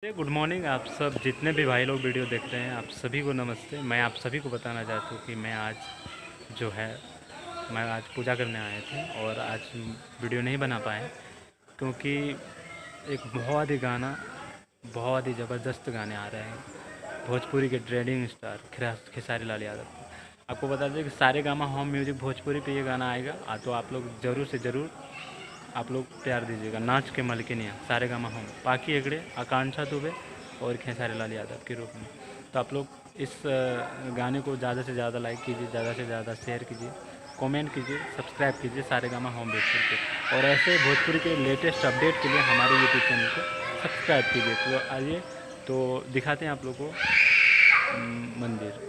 Good morning आप सब जितने भी भाई लोग वीडियो देख रहे हैं आप सभी को नमस्ते। मैं आप सभी को बताना चाहता हूँ कि जो है मैं आज पूजा करने आए थे और आज वीडियो नहीं बना पाए क्योंकि एक बहुत ही ज़बरदस्त गाने आ रहे हैं भोजपुरी के ट्रेंडिंग स्टार खेसारी लाल यादव। आपको बता दें कि सारे गामा होम म्यूजिक भोजपुरी पे ये गाना आएगा तो आप लोग ज़रूर से ज़रूर आप लोग प्यार दीजिएगा। नाच के मलकिनियाँ सारे गामा हम पाकी हेगड़े, आकांक्षा दुबे और खेसारी लाल यादव के रूप में। तो आप लोग इस गाने को ज़्यादा से ज़्यादा लाइक कीजिए, ज़्यादा से ज़्यादा शेयर कीजिए, कमेंट कीजिए, सब्सक्राइब कीजिए सारे गामा होम भोजपुरी पे। और ऐसे भोजपुरी के लेटेस्ट अपडेट के लिए हमारे यूट्यूब चैनल को सब्सक्राइब कीजिए। तो आइए तो दिखाते हैं आप लोग को मंदिर।